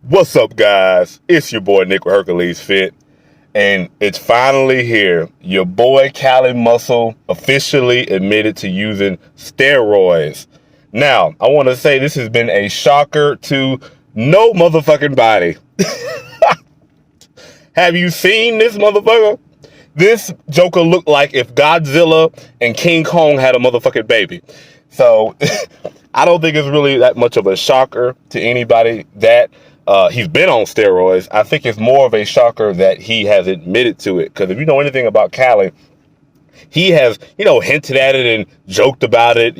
What's up, guys? It's your boy Nick with Hercules Fit, and it's finally here. Your boy Cali Muscle officially admitted to using steroids. Now, I want to say this has been a shocker to no motherfucking body. Have you seen this motherfucker? This Joker looked like if Godzilla and King Kong had a motherfucking baby. So, I don't think it's really that much of a shocker to anybody that he's been on steroids. I think it's more of a shocker that he has admitted to it. Because if you know anything about Cali, he has, hinted at it and joked about it,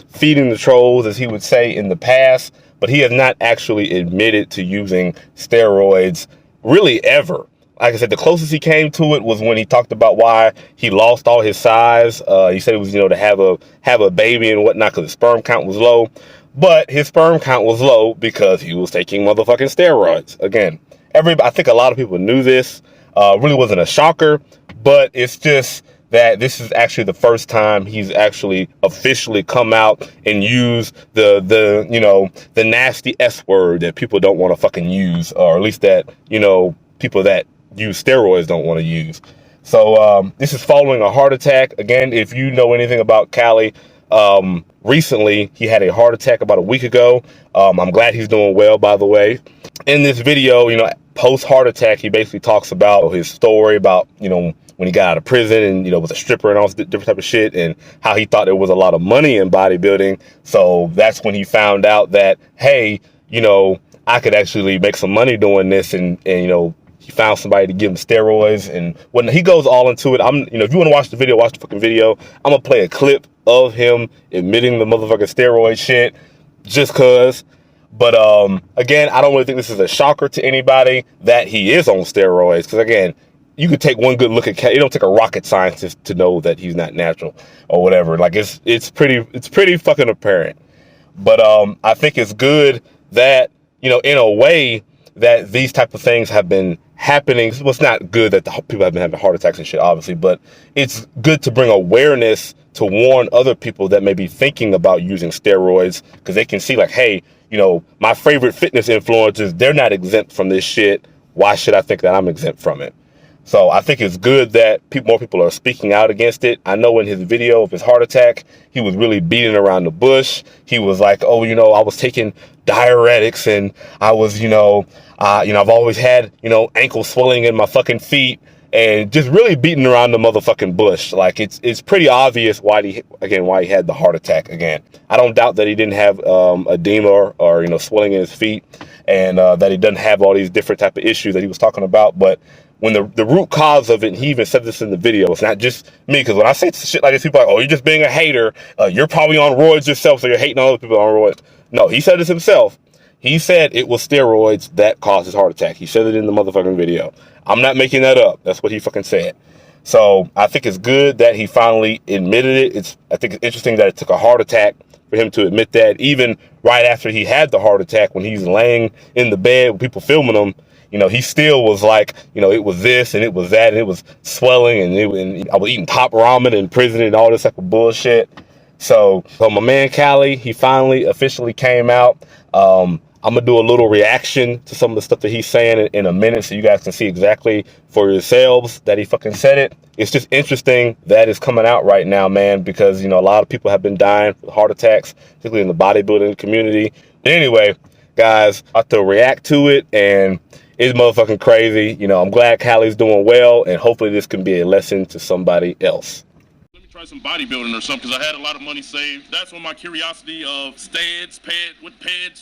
feeding the trolls, as he would say in the past. But he has not actually admitted to using steroids really ever. Like I said, the closest he came to it was when he talked about why he lost all his size. He said it was, to have a baby and whatnot because his sperm count was low. But his sperm count was low because he was taking motherfucking steroids. Again, I think a lot of people knew this. Really wasn't a shocker, but it's just that this is actually the first time he's actually officially come out and used the nasty S word that people don't want to fucking use, or at least that, people that use steroids don't want to use. So this is following a heart attack. Again, if you know anything about Cali, recently he had a heart attack about a week ago. I'm glad he's doing well, by the way. In this video, post heart attack, he basically talks about his story about, when he got out of prison and, was a stripper and all this different type of shit, and how he thought there was a lot of money in bodybuilding. So that's when he found out that, hey, I could actually make some money doing this, and he found somebody to give him steroids. And when he goes all into it, if you want to watch the video, watch the fucking video. I'm gonna play a clip of him admitting the motherfucking steroid shit, just cause. But again, I don't really think this is a shocker to anybody that he is on steroids, because again, you could take one good look at Cali. It don't take a rocket scientist to know that he's not natural or whatever. Like it's pretty fucking apparent. But I think it's good that, in a way, that these type of things have been happening. Well, it's not good that the people have been having heart attacks and shit, obviously, but it's good to bring awareness to warn other people that may be thinking about using steroids, because they can see like, hey, my favorite fitness influencers, they're not exempt from this shit. Why should I think that I'm exempt from it? So I think it's good that more people are speaking out against it. I know in his video of his heart attack, he was really beating around the bush. He was like, oh, I was taking diuretics, and I was, I've always had, ankle swelling in my fucking feet, and just really beating around the motherfucking bush. Like it's pretty obvious why he had the heart attack again. I don't doubt that he didn't have edema or swelling in his feet, and that he doesn't have all these different type of issues that he was talking about. But when the root cause of it, and he even said this in the video, it's not just me, because when I say shit like this, people are like, oh, you're just being a hater. You're probably on roids yourself, so you're hating on other people on roids. No, he said this himself. He said it was steroids that caused his heart attack. He said it in the motherfucking video. I'm not making that up. That's what he fucking said. So I think it's good that he finally admitted it. I think it's interesting that it took a heart attack for him to admit that, even right after he had the heart attack, when he's laying in the bed with people filming him. He still was like, it was this and it was that, and it was swelling, and I was eating top ramen in prison and all this type of bullshit. So my man Cali, he finally officially came out. I'm gonna do a little reaction to some of the stuff that he's saying in a minute, so you guys can see exactly for yourselves that he fucking said it. It's just interesting that it's coming out right now, man, because a lot of people have been dying with heart attacks, particularly in the bodybuilding community. But anyway, guys, I have to react to it, and it's motherfucking crazy. I'm glad Cali's doing well, and hopefully this can be a lesson to somebody else. Let me try some bodybuilding or something, because I had a lot of money saved. That's when my curiosity of peds,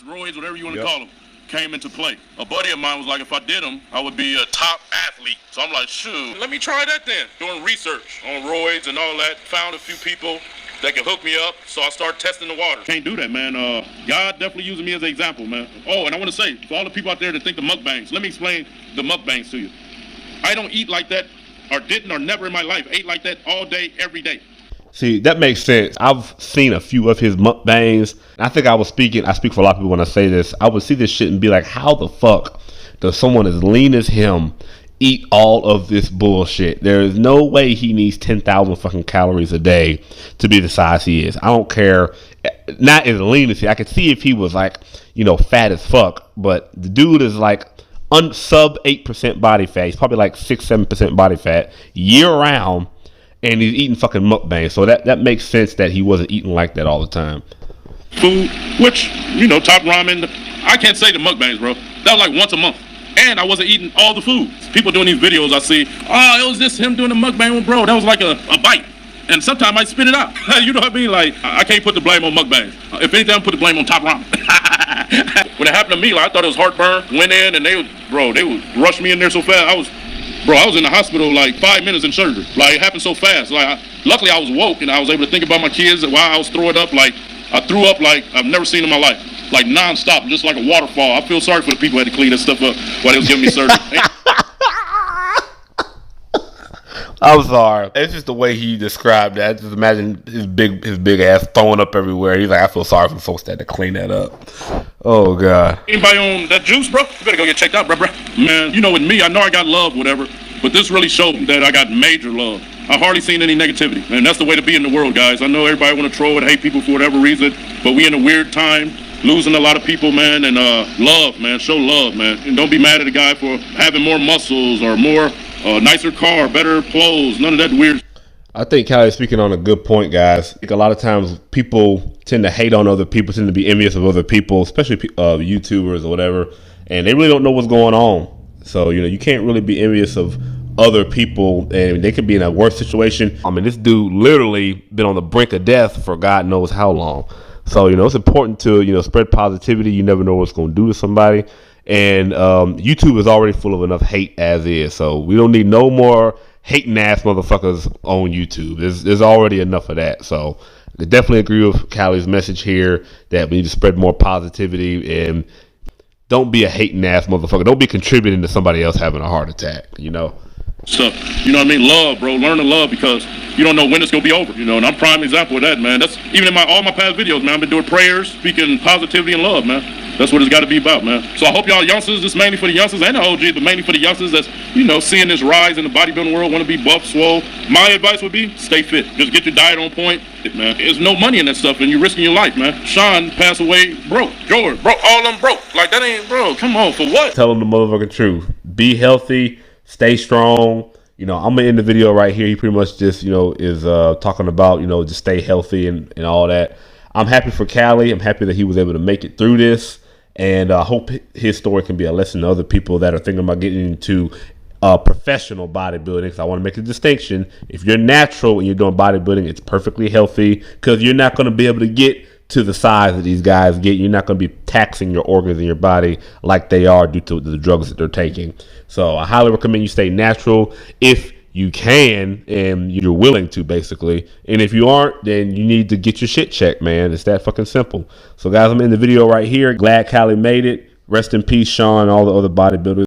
roids, whatever you want to call them, came into play. A buddy of mine was like, if I did them, I would be a top athlete. So I'm like, shoot, let me try that then. Doing research on roids and all that, found a few people that can hook me up, so I start testing the water. Can't do that, man. Y'all definitely using me as an example, man. Oh, and I want to say, for all the people out there that think the mukbangs, let me explain the mukbangs to you. I don't eat like that, or didn't, or never in my life ate like that all day, every day. See, that makes sense. I've seen a few of his mukbangs. I think I speak for a lot of people when I say this. I would see this shit and be like, how the fuck does someone as lean as him eat all of this bullshit. There is no way he needs 10,000 fucking calories a day to be the size he is. I don't care. Not as lean as he. I could see if he was like, fat as fuck, but the dude is like sub 8% body fat. He's probably like 6-7% body fat year round, and he's eating fucking mukbang. So that makes sense that he wasn't eating like that all the time. Food, which, top ramen. I can't say the mukbangs, bro. That was like once a month. And I wasn't eating all the food. People doing these videos, I see, it was just him doing the mukbang, bro. That was like a bite. And sometimes I spit it out. You know what I mean? Like, I can't put the blame on mukbangs. If anything, I put the blame on top ramen. When it happened to me, like, I thought it was heartburn. Went in and they would rush me in there so fast. I was in the hospital like 5 minutes in surgery. Like, it happened so fast. Like, luckily I was woke and I was able to think about my kids while I was throwing up. Like, I threw up like I've never seen in my life. Like non-stop, just like a waterfall. I feel sorry for the people who had to clean that stuff up while they was giving me surgery. I'm sorry. It's just the way he described that. Just imagine his big ass throwing up everywhere. He's like, I feel sorry for the folks that had to clean that up. Oh God. Anybody on that juice, bro? You better go get checked out, bro. Man, with me, I know I got love, whatever, but this really showed that I got major love. I hardly seen any negativity, and that's the way to be in the world, guys. I know everybody want to troll and hate people for whatever reason, but we in a weird time. Losing a lot of people, man, and love, man. Show love, man. And don't be mad at a guy for having more muscles or more nicer car, better clothes, none of that weird. I think Callie's speaking on a good point, guys. Like a lot of times people tend to hate on other people, tend to be envious of other people, especially YouTubers or whatever, and they really don't know what's going on. So, you can't really be envious of other people, and they could be in a worse situation. I mean, this dude literally been on the brink of death for God knows how long. So, it's important to, spread positivity. You never know what it's going to do to somebody. And YouTube is already full of enough hate as is. So we don't need no more hating ass motherfuckers on YouTube. There's already enough of that. So I definitely agree with Callie's message here that we need to spread more positivity and don't be a hating ass motherfucker. Don't be contributing to somebody else having a heart attack, Stuff, what I mean? Love, bro. Learn to love because you don't know when it's gonna be over, and I'm prime example of that, man. That's even in all my past videos, man. I've been doing prayers, speaking positivity and love, man. That's what it's got to be about, man. So I hope y'all youngsters, this mainly for the youngsters and the OGs, but mainly for the youngsters that's, seeing this rise in the bodybuilding world, want to be buff, swole. My advice would be stay fit. Just get your diet on point, man. There's no money in that stuff, and you're risking your life, man. Sean passed away broke. George broke. All of them broke. Like, that ain't, bro. Come on, for what? Tell them the motherfucking truth. Be healthy. Stay strong. I'm gonna end the video right here. He pretty much just, is talking about, just stay healthy and all that. I'm happy for Callie. I'm happy that he was able to make it through this. And I hope his story can be a lesson to other people that are thinking about getting into professional bodybuilding. Because I want to make a distinction. If you're natural and you're doing bodybuilding, it's perfectly healthy because you're not going to be able to get to the size that these guys get. You're not going to be taxing your organs in your body like they are due to the drugs that they're taking. So I highly recommend you stay natural if you can and you're willing to, basically. And if you aren't, then you need to get your shit checked, man. It's that fucking simple. So guys, I'm in the video right here. Glad Callie made it. Rest in peace, Sean, and all the other bodybuilders.